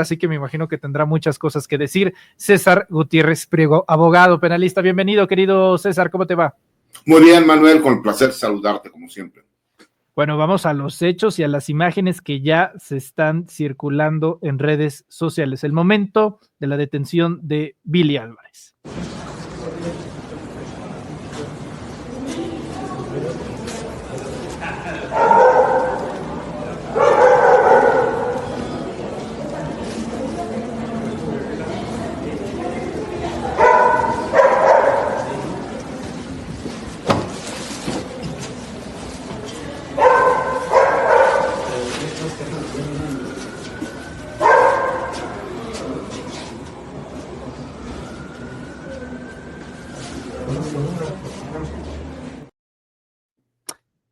así que me imagino que tendrá muchas cosas que decir. César Gutiérrez Priego, abogado penalista. Bienvenido, querido César, ¿cómo te va? Muy bien, Manuel, con el placer saludarte como siempre. Bueno, vamos a los hechos y a las imágenes que ya se están circulando en redes sociales. El momento de la detención de Billy Álvarez.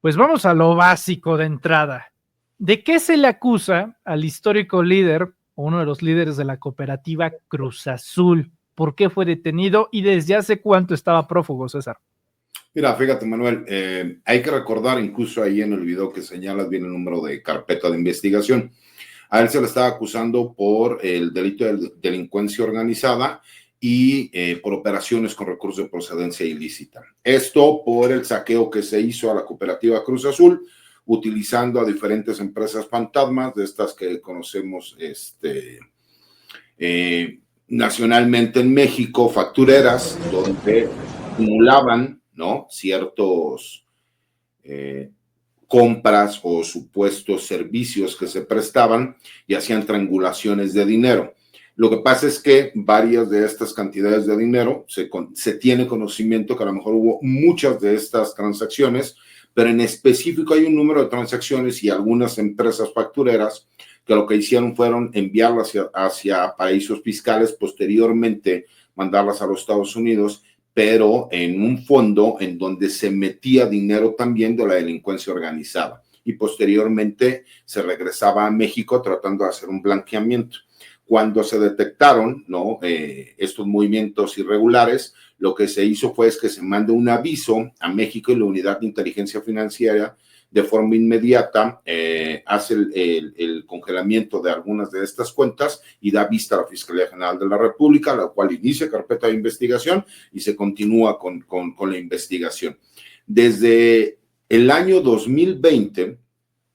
Pues vamos a lo básico de entrada. ¿De qué se le acusa al histórico líder, o uno de los líderes de la cooperativa Cruz Azul? ¿Por qué fue detenido y desde hace cuánto estaba prófugo, César? Mira, fíjate, Manuel, hay que recordar, incluso ahí en el video que señalas viene el número de carpeta de investigación. A él se le estaba acusando por el delito de delincuencia organizada y por operaciones con recursos de procedencia ilícita. Esto por el saqueo que se hizo a la cooperativa Cruz Azul, utilizando a diferentes empresas fantasmas, de estas que conocemos nacionalmente en México, factureras, donde acumulaban, ¿no?, ciertos compras o supuestos servicios que se prestaban y hacían triangulaciones de dinero. Lo que pasa es que varias de estas cantidades de dinero se tiene conocimiento que a lo mejor hubo muchas de estas transacciones, pero en específico hay un número de transacciones y algunas empresas factureras que lo que hicieron fueron enviarlas hacia paraísos fiscales, posteriormente mandarlas a los Estados Unidos, pero en un fondo en donde se metía dinero también de la delincuencia organizada y posteriormente se regresaba a México tratando de hacer un blanqueamiento. Cuando se detectaron, ¿no?, estos movimientos irregulares, lo que se hizo fue que se mande un aviso a México y la Unidad de Inteligencia Financiera de forma inmediata hace el congelamiento de algunas de estas cuentas y da vista a la Fiscalía General de la República, la cual inicia carpeta de investigación y se continúa con la investigación. Desde el año 2020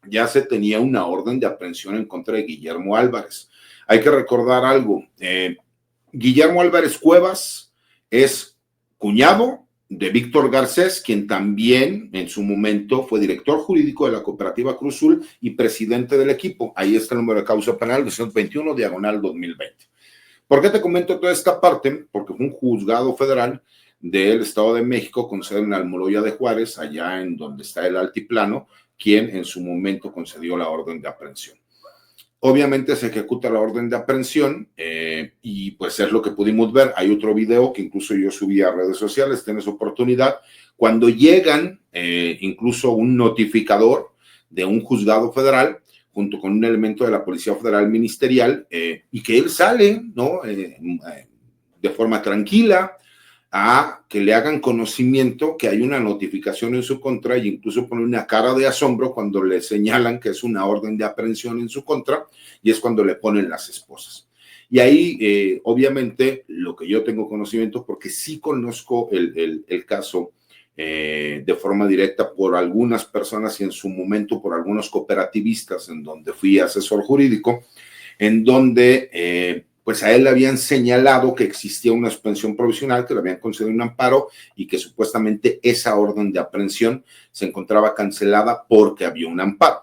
ya se tenía una orden de aprehensión en contra de Guillermo Álvarez. Hay que recordar algo, Guillermo Álvarez Cuevas es cuñado de Víctor Garcés, quien también en su momento fue director jurídico de la cooperativa Cruz Azul y presidente del equipo. Ahí está el número de causa penal 221/2020. ¿Por qué te comento toda esta parte? Porque fue un juzgado federal del Estado de México con sede en Almoloya de Juárez, allá en donde está el altiplano, quien en su momento concedió la orden de aprehensión. Obviamente se ejecuta la orden de aprehensión y pues es lo que pudimos ver. Hay otro video que incluso yo subí a redes sociales, tienes oportunidad. Cuando llegan incluso un notificador de un juzgado federal junto con un elemento de la Policía Federal Ministerial y que él sale, ¿no?, de forma tranquila a que le hagan conocimiento que hay una notificación en su contra e incluso pone una cara de asombro cuando le señalan que es una orden de aprehensión en su contra y es cuando le ponen las esposas. Y ahí, obviamente, lo que yo tengo conocimiento, porque sí conozco el caso de forma directa por algunas personas y en su momento por algunos cooperativistas en donde fui asesor jurídico, en donde pues a él le habían señalado que existía una suspensión provisional, que le habían concedido un amparo y que supuestamente esa orden de aprehensión se encontraba cancelada porque había un amparo.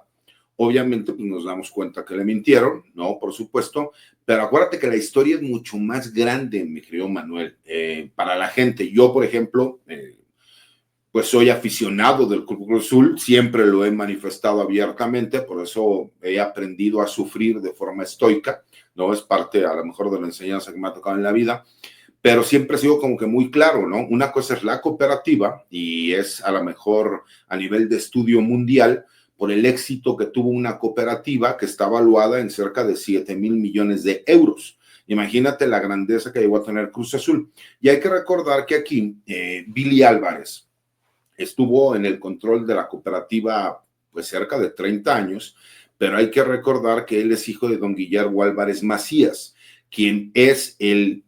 Obviamente pues nos damos cuenta que le mintieron, ¿no?, por supuesto, pero acuérdate que la historia es mucho más grande, mi querido Manuel, para la gente. Yo, por ejemplo, pues soy aficionado del Club Cruz Azul, siempre lo he manifestado abiertamente, por eso he aprendido a sufrir de forma estoica, ¿no? Es parte a lo mejor de la enseñanza que me ha tocado en la vida, pero siempre he sido como que muy claro, ¿no? Una cosa es la cooperativa y es a lo mejor a nivel de estudio mundial por el éxito que tuvo una cooperativa que está valuada en cerca de 7,000 millones de euros. Imagínate la grandeza que llegó a tener Cruz Azul. Y hay que recordar que aquí Billy Álvarez estuvo en el control de la cooperativa pues cerca de 30 años, pero hay que recordar que él es hijo de don Guillermo Álvarez Macías, quien es el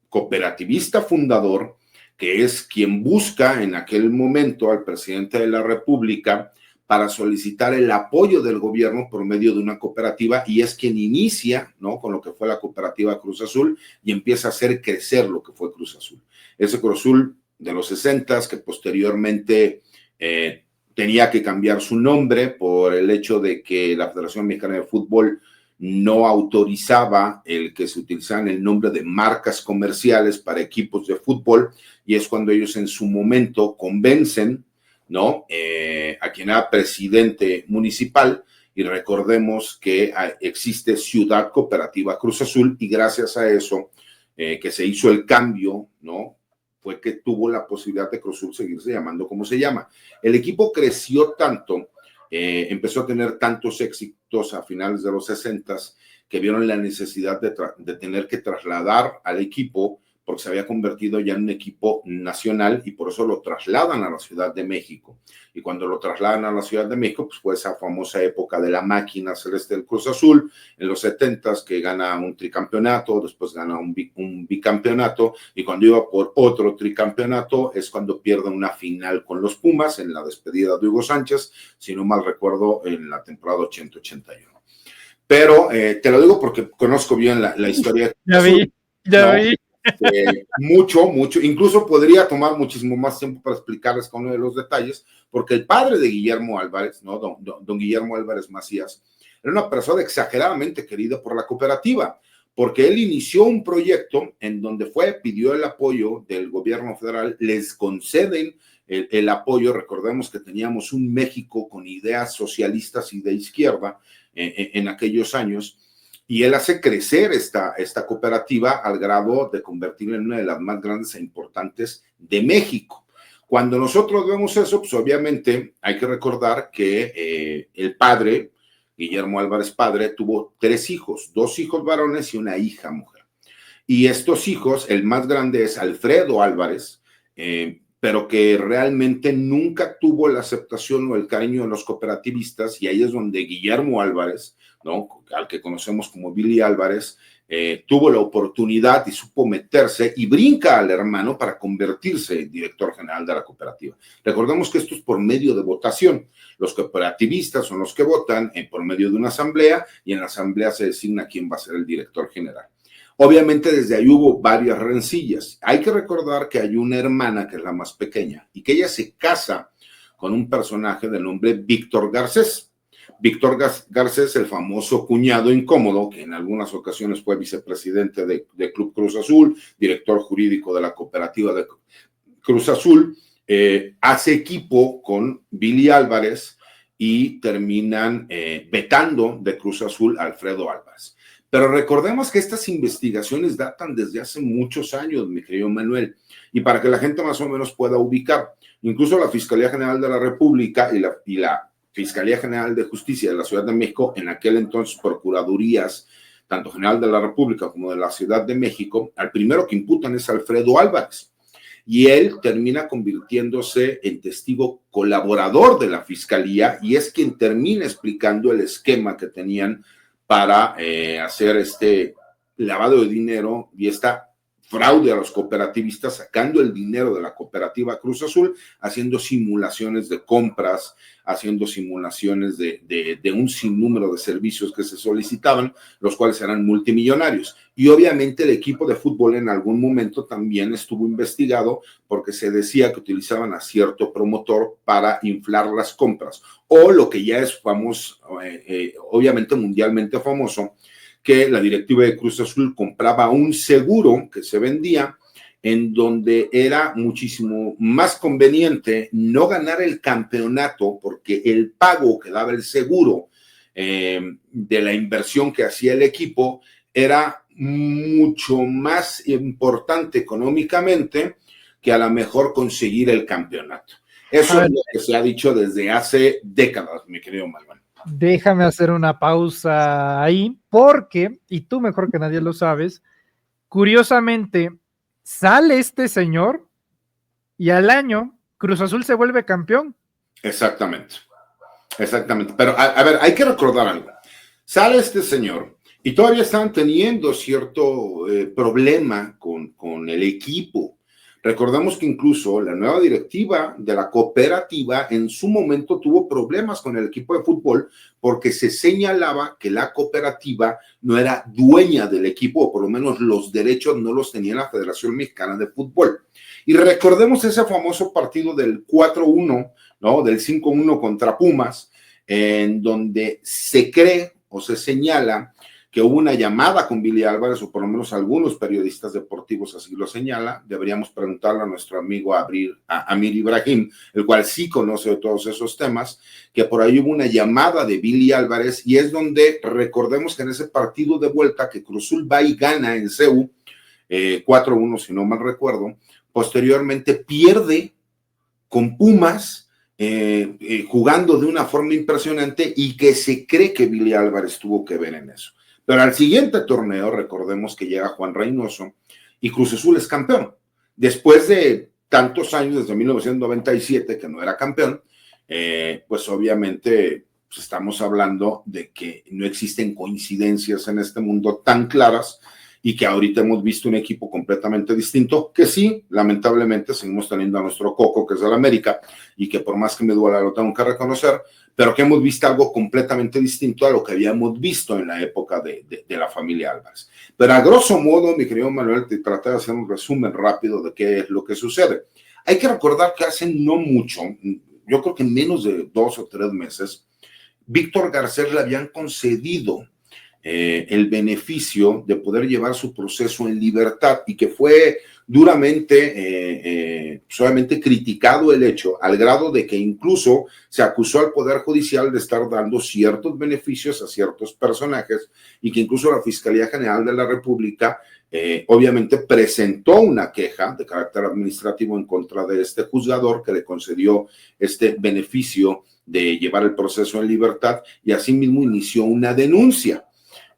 cooperativista fundador, que es quien busca en aquel momento al presidente de la República para solicitar el apoyo del gobierno por medio de una cooperativa, y es quien inicia, ¿no?, con lo que fue la cooperativa Cruz Azul y empieza a hacer crecer lo que fue Cruz Azul. Ese Cruz Azul de los 60s, que posteriormente tenía que cambiar su nombre por el hecho de que la Federación Mexicana de Fútbol no autorizaba el que se utilizaran el nombre de marcas comerciales para equipos de fútbol, y es cuando ellos en su momento convencen, ¿no?, a quien era presidente municipal, y recordemos que existe Ciudad Cooperativa Cruz Azul, y gracias a eso que se hizo el cambio, ¿no?, fue que tuvo la posibilidad de Cruz Azul seguirse llamando como se llama. El equipo creció tanto, empezó a tener tantos éxitos a finales de los 60s, que vieron la necesidad de tener que trasladar al equipo, porque se había convertido ya en un equipo nacional, y por eso lo trasladan a la Ciudad de México. Y cuando lo trasladan a la Ciudad de México, pues fue esa famosa época de la máquina celeste del Cruz Azul, en los 70s, que gana un tricampeonato, después gana un bicampeonato, y cuando iba por otro tricampeonato es cuando pierde una final con los Pumas, en la despedida de Hugo Sánchez, si no mal recuerdo, en la temporada 80-81. Pero te lo digo porque conozco bien la historia. Ya vi. Mucho, incluso podría tomar muchísimo más tiempo para explicarles con uno de los detalles, porque el padre de Guillermo Álvarez, ¿no?, don Guillermo Álvarez Macías, era una persona exageradamente querida por la cooperativa, porque él inició un proyecto en donde pidió el apoyo del gobierno federal, les conceden el apoyo. Recordemos que teníamos un México con ideas socialistas y de izquierda en aquellos años, y él hace crecer esta cooperativa al grado de convertirla en una de las más grandes e importantes de México. Cuando nosotros vemos eso, pues obviamente hay que recordar que el padre, Guillermo Álvarez padre, tuvo 3 hijos, 2 hijos varones y una hija mujer. Y estos hijos, el más grande es Alfredo Álvarez, pero que realmente nunca tuvo la aceptación o el cariño de los cooperativistas, y ahí es donde Guillermo Álvarez, ¿no?, al que conocemos como Billy Álvarez, tuvo la oportunidad y supo meterse y brinca al hermano para convertirse en director general de la cooperativa. Recordemos que esto es por medio de votación. Los cooperativistas son los que votan por medio de una asamblea, y en la asamblea se designa quién va a ser el director general. Obviamente desde ahí hubo varias rencillas. Hay que recordar que hay una hermana que es la más pequeña y que ella se casa con un personaje de nombre Víctor Garcés. Víctor Garcés, el famoso cuñado incómodo, que en algunas ocasiones fue vicepresidente de Club Cruz Azul, director jurídico de la cooperativa de Cruz Azul, hace equipo con Billy Álvarez y terminan vetando de Cruz Azul a Alfredo Álvarez. Pero recordemos que estas investigaciones datan desde hace muchos años, mi querido Manuel, y para que la gente más o menos pueda ubicar, incluso la Fiscalía General de la República y la Fiscalía General de Justicia de la Ciudad de México, en aquel entonces procuradurías, tanto General de la República como de la Ciudad de México, al primero que imputan es Alfredo Álvarez, y él termina convirtiéndose en testigo colaborador de la Fiscalía, y es quien termina explicando el esquema que tenían para hacer este lavado de dinero y esta fraude a los cooperativistas, sacando el dinero de la cooperativa Cruz Azul, haciendo simulaciones de compras, haciendo simulaciones de un sinnúmero de servicios que se solicitaban, los cuales eran multimillonarios. Y obviamente el equipo de fútbol en algún momento también estuvo investigado, porque se decía que utilizaban a cierto promotor para inflar las compras, o lo que ya es famoso, obviamente mundialmente famoso, que la directiva de Cruz Azul compraba un seguro que se vendía, en donde era muchísimo más conveniente no ganar el campeonato, porque el pago que daba el seguro de la inversión que hacía el equipo era mucho más importante económicamente que a lo mejor conseguir el campeonato. Eso es lo que se ha dicho desde hace décadas, mi querido Malván. Déjame hacer una pausa ahí, porque, y tú mejor que nadie lo sabes, curiosamente, sale este señor y al año Cruz Azul se vuelve campeón. Exactamente. Pero, a ver, hay que recordar algo. Sale este señor y todavía están teniendo cierto problema con el equipo. Recordemos que incluso la nueva directiva de la cooperativa en su momento tuvo problemas con el equipo de fútbol porque se señalaba que la cooperativa no era dueña del equipo, o por lo menos los derechos no los tenía la Federación Mexicana de Fútbol. Y recordemos ese famoso partido del 4-1, ¿no? Del 5-1 contra Pumas, en donde se cree o se señala que hubo una llamada con Billy Álvarez, o por lo menos algunos periodistas deportivos así lo señalan. Deberíamos preguntarle a nuestro amigo Amir Ibrahim, el cual sí conoce de todos esos temas, que por ahí hubo una llamada de Billy Álvarez, y es donde recordemos que en ese partido de vuelta que Cruz Azul va y gana en CEU, 4-1 si no mal recuerdo, posteriormente pierde con Pumas, jugando de una forma impresionante, y que se cree que Billy Álvarez tuvo que ver en eso. Pero al siguiente torneo, recordemos que llega Juan Reynoso y Cruz Azul es campeón. Después de tantos años, desde 1997, que no era campeón, pues obviamente pues estamos hablando de que no existen coincidencias en este mundo tan claras, y que ahorita hemos visto un equipo completamente distinto, que sí, lamentablemente seguimos teniendo a nuestro Coco, que es el América, y que por más que me duela lo tengo que reconocer, pero que hemos visto algo completamente distinto a lo que habíamos visto en la época de la familia Álvarez. Pero a grosso modo, mi querido Manuel, te traté de hacer un resumen rápido de qué es lo que sucede. Hay que recordar que hace no mucho, yo creo que en menos de 2 o 3 meses, Víctor Garcés le habían concedido el beneficio de poder llevar su proceso en libertad, y que fue duramente, solamente criticado el hecho, al grado de que incluso se acusó al Poder Judicial de estar dando ciertos beneficios a ciertos personajes, y que incluso la Fiscalía General de la República obviamente presentó una queja de carácter administrativo en contra de este juzgador que le concedió este beneficio de llevar el proceso en libertad, y asimismo inició una denuncia.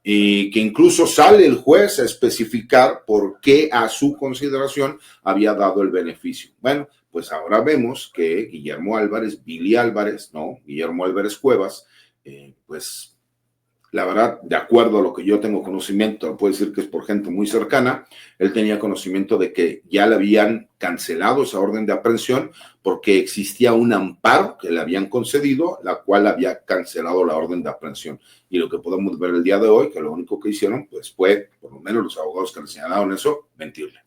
Y que incluso sale el juez a especificar por qué a su consideración había dado el beneficio. Bueno, pues ahora vemos que Guillermo Álvarez, Billy Álvarez, ¿no? Guillermo Álvarez Cuevas, pues la verdad, de acuerdo a lo que yo tengo conocimiento, puedo decir que es por gente muy cercana, él tenía conocimiento de que ya le habían cancelado esa orden de aprehensión porque existía un amparo que le habían concedido, la cual había cancelado la orden de aprehensión. Y lo que podemos ver el día de hoy, que lo único que hicieron, pues fue, por lo menos los abogados que le señalaron eso, mentirle.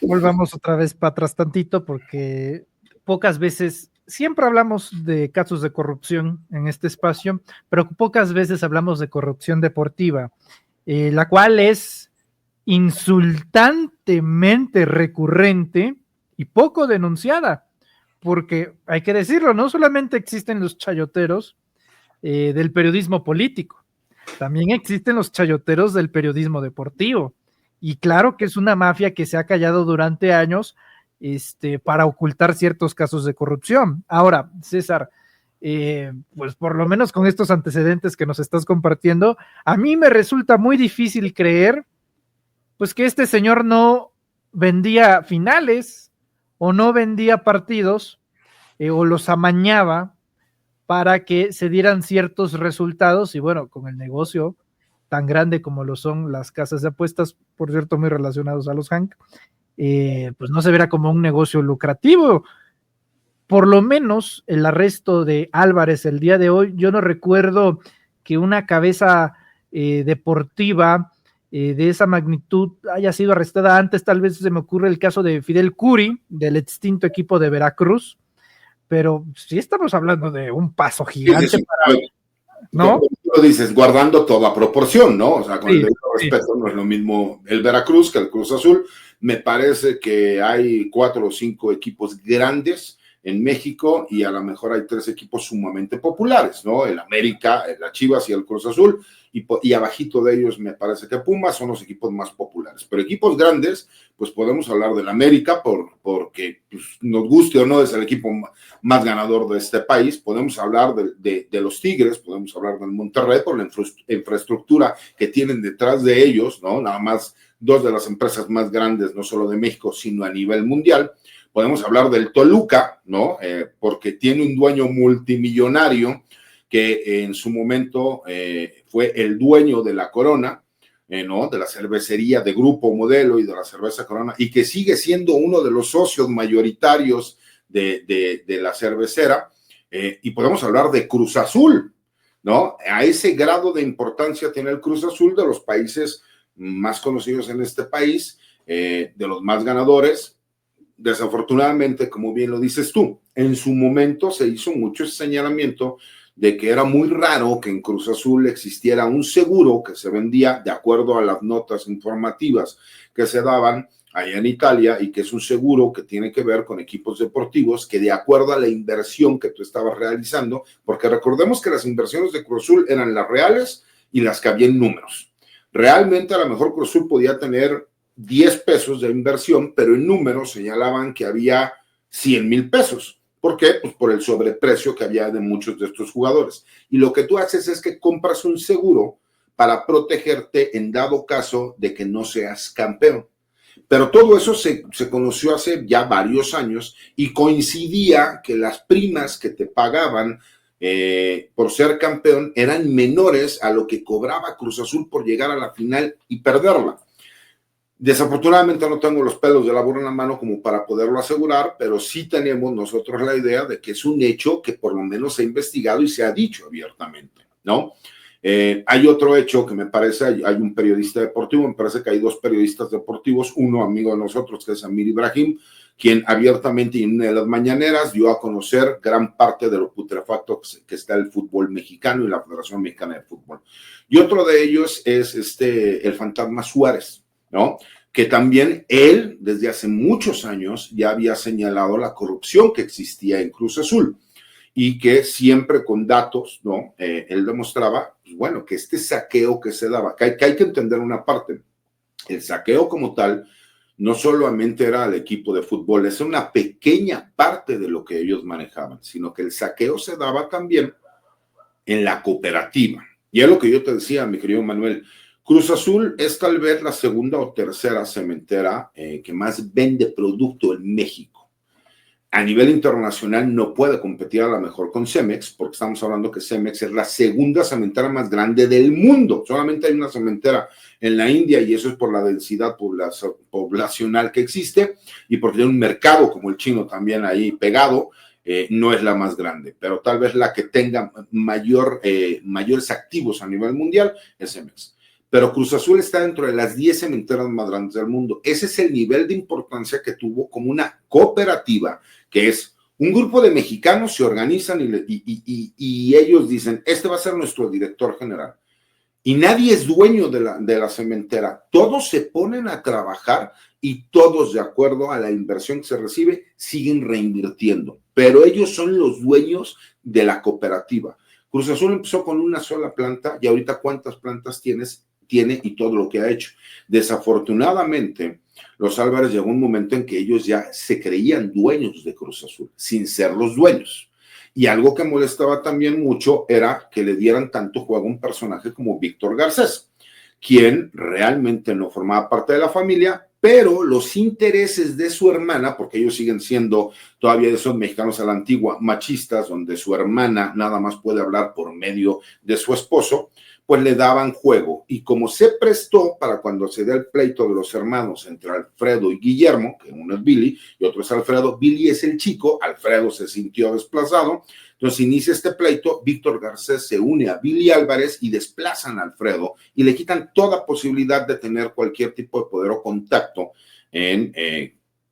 Volvamos otra vez para atrás tantito, porque pocas veces, siempre hablamos de casos de corrupción en este espacio, pero pocas veces hablamos de corrupción deportiva, la cual es insultantemente recurrente y poco denunciada, porque hay que decirlo, no solamente existen los chayoteros del periodismo político, también existen los chayoteros del periodismo deportivo. Y claro que es una mafia que se ha callado durante años para ocultar ciertos casos de corrupción. Ahora, César, pues por lo menos con estos antecedentes que nos estás compartiendo, a mí me resulta muy difícil creer pues que este señor no vendía finales o no vendía partidos o los amañaba para que se dieran ciertos resultados, y bueno, con el negocio tan grande como lo son las casas de apuestas, por cierto, muy relacionados a los Hank, pues no se verá como un negocio lucrativo. Por lo menos el arresto de Álvarez el día de hoy, yo no recuerdo que una cabeza deportiva de esa magnitud haya sido arrestada antes. Tal vez se me ocurre el caso de Fidel Curi, del extinto equipo de Veracruz, pero sí estamos hablando de un paso gigante, sí, para, ¿no? Como tú lo dices, guardando toda proporción, ¿no? O sea, con el respeto, no es lo mismo el Veracruz que el Cruz Azul. Me parece que hay 4 o 5 equipos grandes en México, y a lo mejor hay 3 equipos sumamente populares, ¿no? El América, la Chivas y el Cruz Azul, y abajito de ellos me parece que Pumas son los equipos más populares. Pero equipos grandes, pues podemos hablar del América porque pues, nos guste o no, es el equipo más ganador de este país. Podemos hablar de los Tigres, podemos hablar del Monterrey por la infraestructura que tienen detrás de ellos, ¿no? Nada más 2 de las empresas más grandes, no solo de México, sino a nivel mundial. Podemos hablar del Toluca, ¿no? Porque tiene un dueño multimillonario que en su momento fue el dueño de la Corona, ¿no? De la cervecería de Grupo Modelo y de la cerveza Corona, y que sigue siendo uno de los socios mayoritarios de la cervecera, y podemos hablar de Cruz Azul, ¿no? A ese grado de importancia tiene el Cruz Azul, de los países más conocidos en este país, de los más ganadores. Desafortunadamente, como bien lo dices tú, en su momento se hizo mucho señalamiento de que era muy raro que en Cruz Azul existiera un seguro que se vendía de acuerdo a las notas informativas que se daban allá en Italia, y que es un seguro que tiene que ver con equipos deportivos, que de acuerdo a la inversión que tú estabas realizando, porque recordemos que las inversiones de Cruz Azul eran las reales y las que había en números. Realmente a lo mejor Cruz Azul podía tener 10 pesos de inversión, pero en números señalaban que había 100,000 pesos. ¿Por qué? Pues por el sobreprecio que había de muchos de estos jugadores. Y lo que tú haces es que compras un seguro para protegerte en dado caso de que no seas campeón. Pero todo eso se conoció hace ya varios años, y coincidía que las primas que te pagaban por ser campeón eran menores a lo que cobraba Cruz Azul por llegar a la final y perderla. Desafortunadamente no tengo los pelos de la burra en la mano como para poderlo asegurar, pero sí tenemos nosotros la idea de que es un hecho que por lo menos se ha investigado y se ha dicho abiertamente, ¿no? Hay otro hecho que me parece, hay un periodista deportivo, me parece que hay 2 periodistas deportivos, uno amigo de nosotros que es Amir Ibrahim, quien abiertamente en una de las mañaneras dio a conocer gran parte de lo putrefacto que está el fútbol mexicano y la Federación Mexicana de Fútbol. Y otro de ellos es el fantasma Suárez, ¿no? Que también él, desde hace muchos años, ya había señalado la corrupción que existía en Cruz Azul, y que siempre con datos, ¿no? Él demostraba, pues bueno, que este saqueo que se daba, que hay que entender una parte, el saqueo como tal, no solamente era al equipo de fútbol, es una pequeña parte de lo que ellos manejaban, sino que el saqueo se daba también en la cooperativa. Y es lo que yo te decía, mi querido Manuel, Cruz Azul es tal vez la segunda o tercera cementera que más vende producto en México. A nivel internacional no puede competir a lo mejor con Cemex, porque estamos hablando que Cemex es la segunda cementera más grande del mundo. Solamente hay una cementera en la India, y eso es por la densidad poblacional que existe y porque tiene un mercado como el chino también ahí pegado. No es la más grande, pero tal vez la que tenga mayores activos a nivel mundial es Cemex. Pero Cruz Azul está dentro de las 10 cementeras más grandes del mundo. Ese es el nivel de importancia que tuvo como una cooperativa, que es un grupo de mexicanos se organizan y ellos dicen, este va a ser nuestro director general. Y nadie es dueño de la cementera. Todos se ponen a trabajar y todos, de acuerdo a la inversión que se recibe, siguen reinvirtiendo. Pero ellos son los dueños de la cooperativa. Cruz Azul empezó con una sola planta, y ahorita ¿cuántas plantas tiene y todo lo que ha hecho? Desafortunadamente, los Álvarez llegó un momento en que ellos ya se creían dueños de Cruz Azul, sin ser los dueños. Y algo que molestaba también mucho era que le dieran tanto juego a un personaje como Víctor Garcés, quien realmente no formaba parte de la familia, pero los intereses de su hermana, porque ellos siguen siendo todavía de esos mexicanos a la antigua machistas, donde su hermana nada más puede hablar por medio de su esposo, pues le daban juego. Y como se prestó para cuando se dé el pleito de los hermanos entre Alfredo y Guillermo, que uno es Billy y otro es Alfredo, Billy es el chico, Alfredo se sintió desplazado, entonces inicia este pleito, Víctor Garcés se une a Billy Álvarez y desplazan a Alfredo y le quitan toda posibilidad de tener cualquier tipo de poder o contacto en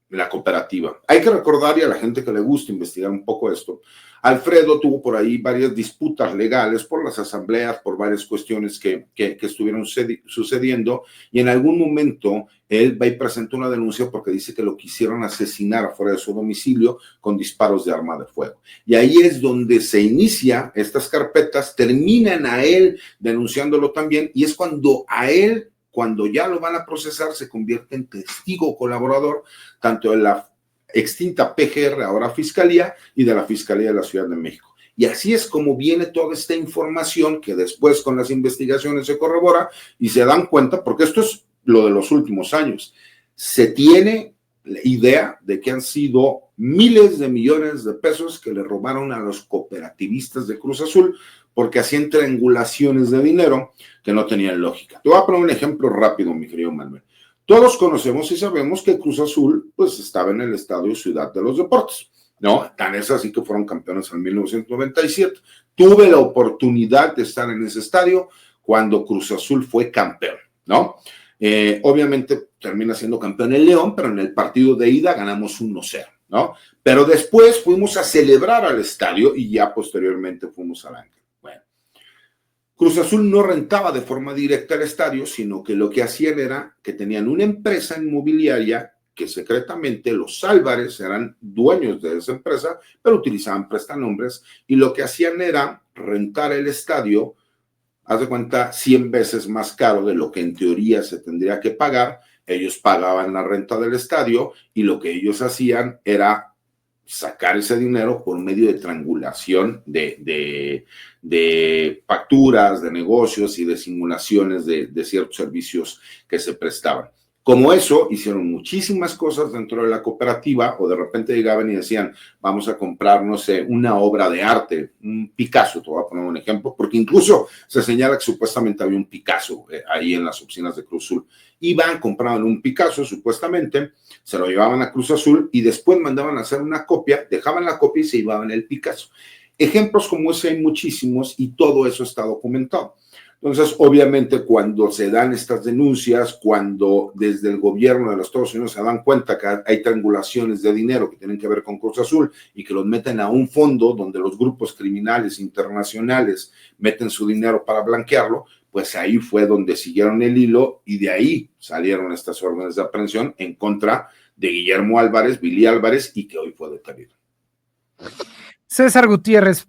la cooperativa. Hay que recordar, y a la gente que le gusta investigar un poco esto, Alfredo tuvo por ahí varias disputas legales por las asambleas, por varias cuestiones que estuvieron sucediendo, y en algún momento él va y presenta una denuncia porque dice que lo quisieron asesinar afuera de su domicilio con disparos de arma de fuego. Y ahí es donde se inicia estas carpetas, terminan a él denunciándolo también, y es cuando a él, cuando ya lo van a procesar, se convierte en testigo colaborador, tanto de la extinta PGR, ahora Fiscalía, y de la Fiscalía de la Ciudad de México. Y así es como viene toda esta información que después con las investigaciones se corrobora y se dan cuenta, porque esto es lo de los últimos años. Se tiene la idea de que han sido miles de millones de pesos que le robaron a los cooperativistas de Cruz Azul porque hacían triangulaciones de dinero que no tenían lógica. Te voy a poner un ejemplo rápido, mi querido Manuel. Todos conocemos y sabemos que Cruz Azul pues estaba en el Estadio Ciudad de los Deportes, ¿no? Tan es así que fueron campeones en 1997. Tuve la oportunidad de estar en ese estadio cuando Cruz Azul fue campeón, ¿no? Obviamente termina siendo campeón el León, pero en el partido de ida ganamos 1-0, ¿no? Pero después fuimos a celebrar al estadio y ya posteriormente fuimos al Ángel. Bueno, Cruz Azul no rentaba de forma directa el estadio, sino que lo que hacían era que tenían una empresa inmobiliaria que secretamente los Álvarez eran dueños de esa empresa, pero utilizaban prestanombres y lo que hacían era rentar el estadio, haz de cuenta, 100 veces más caro de lo que en teoría se tendría que pagar. Ellos pagaban la renta del estadio y lo que ellos hacían era sacar ese dinero por medio de triangulación de facturas, de negocios y de simulaciones de ciertos servicios que se prestaban. Como eso, hicieron muchísimas cosas dentro de la cooperativa o de repente llegaban y decían, vamos a comprar, no sé, una obra de arte, un Picasso, te voy a poner un ejemplo, porque incluso se señala que supuestamente había un Picasso ahí en las oficinas de Cruz Azul. Iban, compraban un Picasso, supuestamente, se lo llevaban a Cruz Azul y después mandaban a hacer una copia, dejaban la copia y se llevaban el Picasso. Ejemplos como ese hay muchísimos y todo eso está documentado. Entonces, obviamente, cuando se dan estas denuncias, cuando desde el gobierno de los Estados Unidos se dan cuenta que hay triangulaciones de dinero que tienen que ver con Cruz Azul y que los meten a un fondo donde los grupos criminales internacionales meten su dinero para blanquearlo, pues ahí fue donde siguieron el hilo y de ahí salieron estas órdenes de aprehensión en contra de Guillermo Álvarez, Billy Álvarez, y que hoy fue detenido. César Gutiérrez,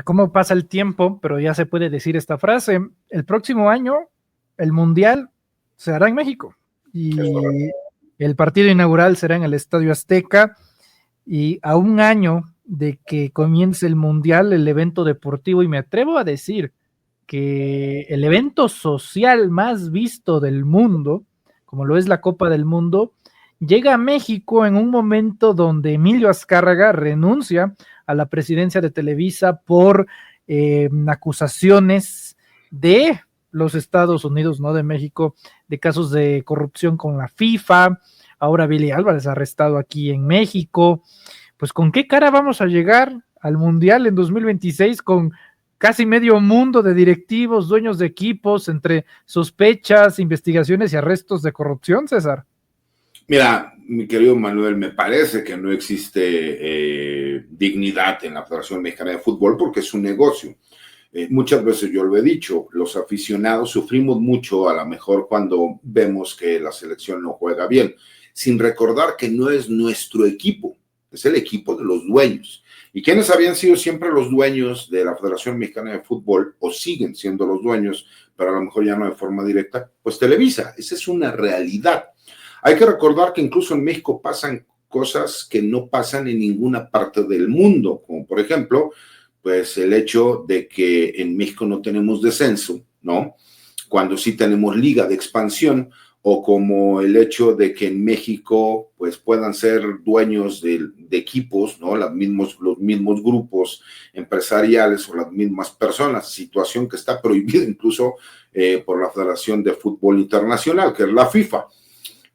¿cómo pasa el tiempo? Pero ya se puede decir esta frase. El próximo año, el Mundial se hará en México y el partido inaugural será en el Estadio Azteca y a un año de que comience el Mundial, el evento deportivo, y me atrevo a decir que el evento social más visto del mundo, como lo es la Copa del Mundo, llega a México en un momento donde Emilio Azcárraga renuncia a la presidencia de Televisa por acusaciones de los Estados Unidos, no de México, de casos de corrupción con la FIFA. Ahora Billy Álvarez arrestado aquí en México. Pues ¿con qué cara vamos a llegar al Mundial en 2026 con casi medio mundo de directivos, dueños de equipos, entre sospechas, investigaciones y arrestos de corrupción, César? Mira, mi querido Manuel, me parece que no existe dignidad en la Federación Mexicana de Fútbol porque es un negocio. Muchas veces yo lo he dicho, los aficionados sufrimos mucho a lo mejor cuando vemos que la selección no juega bien, sin recordar que no es nuestro equipo, es el equipo de los dueños. ¿Y quiénes habían sido siempre los dueños de la Federación Mexicana de Fútbol o siguen siendo los dueños, pero a lo mejor ya no de forma directa? Pues Televisa, esa es una realidad. Hay que recordar que incluso en México pasan cosas que no pasan en ninguna parte del mundo, como por ejemplo, pues el hecho de que en México no tenemos descenso, ¿no? Cuando sí tenemos liga de expansión, o como el hecho de que en México pues puedan ser dueños de equipos, ¿no? Los mismos grupos empresariales o las mismas personas, situación que está prohibida incluso por la Federación de Fútbol Internacional, que es la FIFA.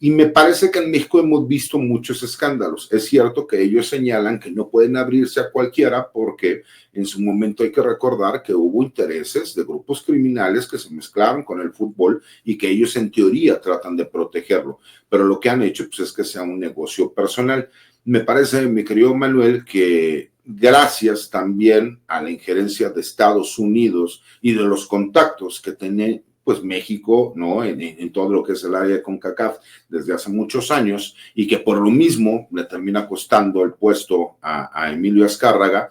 Y me parece que en México hemos visto muchos escándalos. Es cierto que ellos señalan que no pueden abrirse a cualquiera porque en su momento hay que recordar que hubo intereses de grupos criminales que se mezclaron con el fútbol y que ellos en teoría tratan de protegerlo. Pero lo que han hecho pues, es que sea un negocio personal. Me parece, mi querido Manuel, que gracias también a la injerencia de Estados Unidos y de los contactos que tiene pues México, ¿no? En todo lo que es el área de CONCACAF desde hace muchos años y que por lo mismo le termina costando el puesto a Emilio Azcárraga,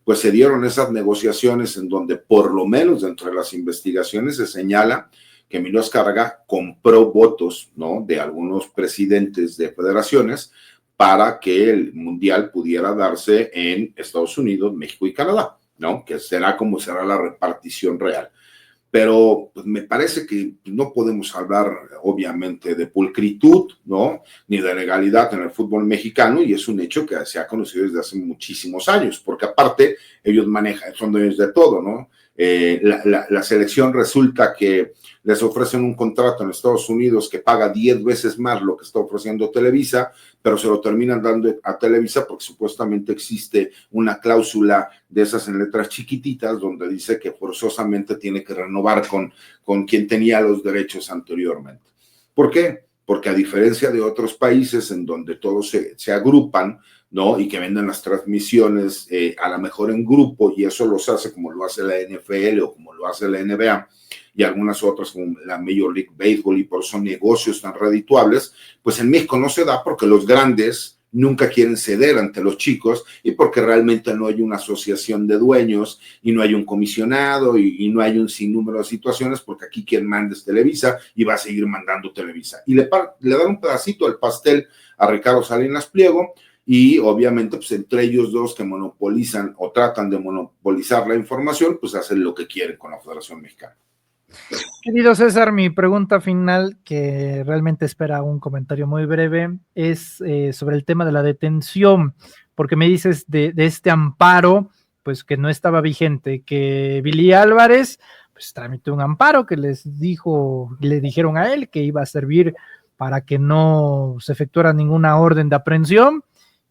pues se dieron esas negociaciones en donde por lo menos dentro de las investigaciones se señala que Emilio Azcárraga compró votos, ¿no? De algunos presidentes de federaciones para que el Mundial pudiera darse en Estados Unidos, México y Canadá, ¿no? Que será como será la repartición real. pero pues, me parece que no podemos hablar obviamente de pulcritud, ¿no? Ni de legalidad en el fútbol mexicano, y es un hecho que se ha conocido desde hace muchísimos años, porque aparte ellos manejan, son dueños de todo, ¿no? La selección resulta que les ofrecen un contrato en Estados Unidos que paga 10 veces más lo que está ofreciendo Televisa, pero se lo terminan dando a Televisa porque supuestamente existe una cláusula de esas en letras chiquititas donde dice que forzosamente tiene que renovar con quien tenía los derechos anteriormente. ¿Por qué? Porque a diferencia de otros países en donde todos se agrupan, ¿no? Y que venden las transmisiones a lo mejor en grupo, y eso los hace como lo hace la NFL o como lo hace la NBA y algunas otras como la Major League Baseball, y por son negocios tan redituables, pues en México no se da porque los grandes nunca quieren ceder ante los chicos y porque realmente no hay una asociación de dueños y no hay un comisionado y no hay un sinnúmero de situaciones, porque aquí quien manda es Televisa y va a seguir mandando Televisa. Y le dan un pedacito del pastel a Ricardo Salinas Pliego, y obviamente pues entre ellos dos que monopolizan o tratan de monopolizar la información, pues hacen lo que quieren con la Federación Mexicana. Querido César, mi pregunta final, que realmente espera un comentario muy breve, es sobre el tema de la detención, porque me dices de este amparo, pues que no estaba vigente, que Billy Álvarez pues tramitó un amparo que le dijeron a él que iba a servir para que no se efectuara ninguna orden de aprehensión,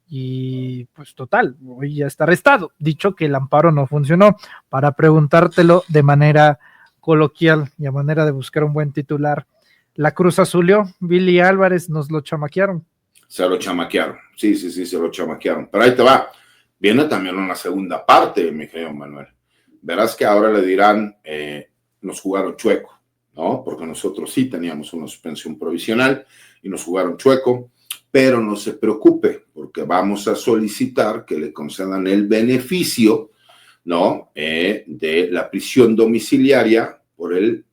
y pues total, hoy ya está arrestado. Dicho que el amparo no funcionó, para preguntártelo de manera coloquial y a manera de buscar un buen titular, la Cruz Azulió, Billy Álvarez, nos lo chamaquearon. Se lo chamaquearon, sí, se lo chamaquearon. Pero ahí te va, viene también una segunda parte, mi querido Manuel. Verás que ahora le dirán, nos jugaron chueco, ¿no? Porque nosotros sí teníamos una suspensión provisional y nos jugaron chueco, pero no se preocupe, porque vamos a solicitar que le concedan el beneficio, ¿no? De la prisión domiciliaria por el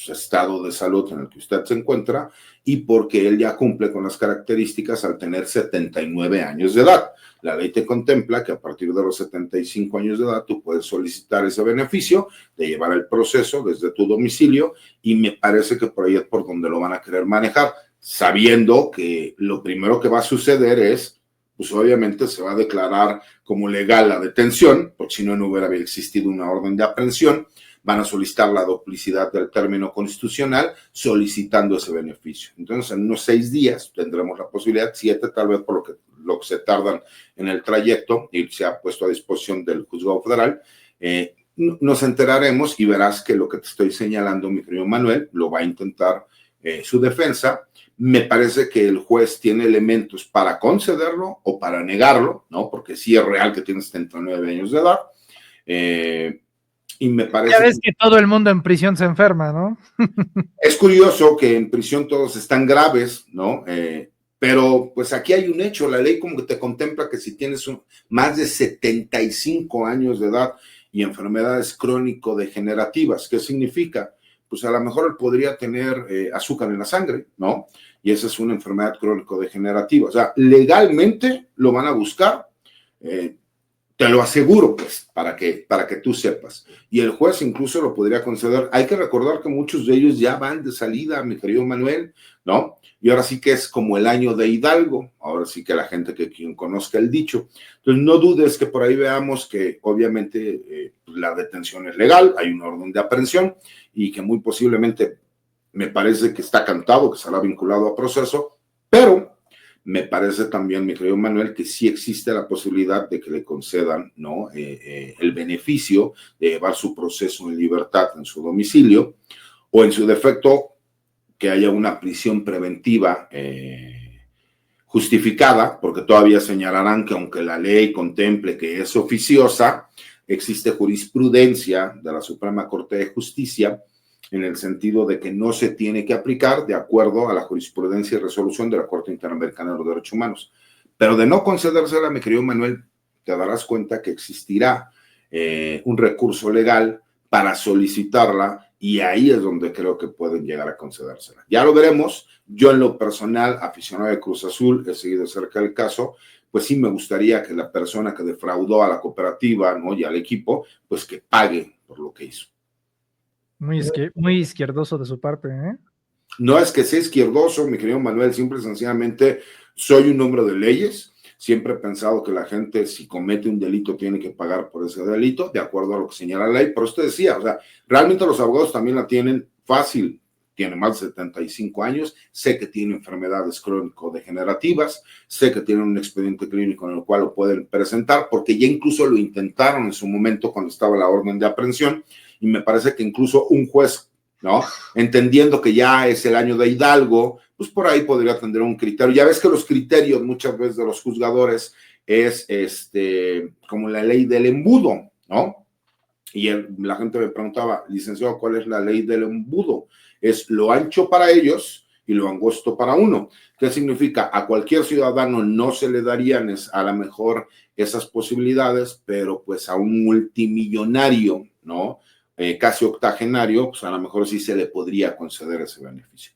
estado de salud en el que usted se encuentra y porque él ya cumple con las características al tener 79 años de edad. La ley te contempla que a partir de los 75 años de edad tú puedes solicitar ese beneficio de llevar el proceso desde tu domicilio, y me parece que por ahí es por donde lo van a querer manejar, sabiendo que lo primero que va a suceder es, pues obviamente se va a declarar como legal la detención, porque si no, no hubiera existido una orden de aprehensión. Van a solicitar la duplicidad del término constitucional solicitando ese beneficio. Entonces, en unos 6 días tendremos la posibilidad, 7 tal vez por lo que se tardan en el trayecto, y se ha puesto a disposición del juzgado federal, nos enteraremos y verás que lo que te estoy señalando, mi querido Manuel, lo va a intentar su defensa. Me parece que el juez tiene elementos para concederlo o para negarlo, ¿no? Porque sí es real que tiene 79 años de edad. Y me parece. Ya ves que todo el mundo en prisión se enferma, ¿no? Es curioso que en prisión todos están graves, ¿no? Pero pues aquí hay un hecho, la ley como que te contempla que si tienes más de 75 años de edad y enfermedades crónico-degenerativas, ¿qué significa? Pues a lo mejor él podría tener azúcar en la sangre, ¿no? Y esa es una enfermedad crónico-degenerativa. O sea, legalmente lo van a buscar, te lo aseguro, pues, para que tú sepas. Y el juez incluso lo podría conceder. Hay que recordar que muchos de ellos ya van de salida, mi querido Manuel, ¿no? Y ahora sí que es como el año de Hidalgo. Ahora sí que la gente que quien conozca el dicho. Entonces, no dudes que por ahí veamos que obviamente la detención es legal, hay una orden de aprehensión y que muy posiblemente me parece que está cantado, que será vinculado a proceso, pero me parece también, mi querido Manuel, que sí existe la posibilidad de que le concedan, ¿no? El beneficio de llevar su proceso en libertad en su domicilio, o en su defecto, que haya una prisión preventiva justificada, porque todavía señalarán que aunque la ley contemple que es oficiosa, existe jurisprudencia de la Suprema Corte de Justicia en el sentido de que no se tiene que aplicar de acuerdo a la jurisprudencia y resolución de la Corte Interamericana de los Derechos Humanos. Pero de no concedérsela, mi querido Manuel, te darás cuenta que existirá un recurso legal para solicitarla, y ahí es donde creo que pueden llegar a concedérsela. Ya lo veremos. Yo en lo personal, aficionado de Cruz Azul, he seguido cerca el caso, pues sí me gustaría que la persona que defraudó a la cooperativa, ¿no? Y al equipo, pues que pague por lo que hizo. Muy izquierdoso de su parte, ¿eh? No es que sea izquierdoso, mi querido Manuel, simple y sencillamente soy un hombre de leyes. Siempre he pensado que la gente, si comete un delito, tiene que pagar por ese delito, de acuerdo a lo que señala la ley. Pero usted decía, o sea, realmente los abogados también la tienen fácil. Tiene más de 75 años, sé que tiene enfermedades crónico-degenerativas, sé que tiene un expediente clínico en el cual lo pueden presentar, porque ya incluso lo intentaron en su momento cuando estaba la orden de aprehensión, y me parece que incluso un juez, ¿no? Entendiendo que ya es el año de Hidalgo, pues por ahí podría tener un criterio. Ya ves que los criterios muchas veces de los juzgadores es como la ley del embudo, ¿no? Y la gente me preguntaba, licenciado, ¿cuál es la ley del embudo? Es lo ancho para ellos y lo angosto para uno. ¿Qué significa? A cualquier ciudadano no se le darían a lo mejor esas posibilidades, pero pues a un multimillonario, ¿no? Casi octogenario, pues a lo mejor sí se le podría conceder ese beneficio.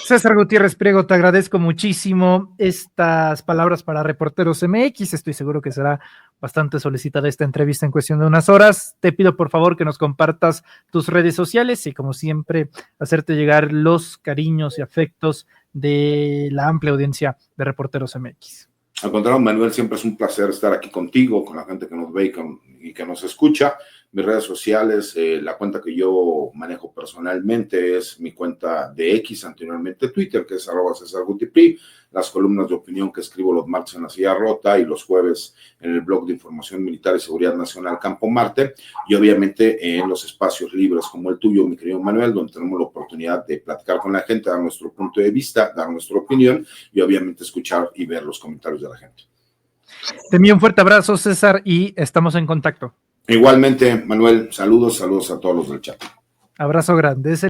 César Gutiérrez Priego, te agradezco muchísimo estas palabras para Reporteros MX. Estoy seguro que será bastante solicitada esta entrevista en cuestión de unas horas. Te pido por favor que nos compartas tus redes sociales y, como siempre, hacerte llegar los cariños y afectos de la amplia audiencia de Reporteros MX. Al contrario, Manuel, siempre es un placer estar aquí contigo, con la gente que nos ve y que nos escucha. Mis redes sociales, la cuenta que yo manejo personalmente es mi cuenta de X, anteriormente Twitter, que es @CesarGutiPri, las columnas de opinión que escribo los martes en La Silla Rota y los jueves en el blog de Información Militar y Seguridad Nacional Campo Marte, y obviamente en los espacios libres como el tuyo, mi querido Manuel, donde tenemos la oportunidad de platicar con la gente, dar nuestro punto de vista, dar nuestra opinión y obviamente escuchar y ver los comentarios de la gente. Te envío un fuerte abrazo, César, y estamos en contacto. Igualmente, Manuel, saludos a todos los del chat. Abrazo grande.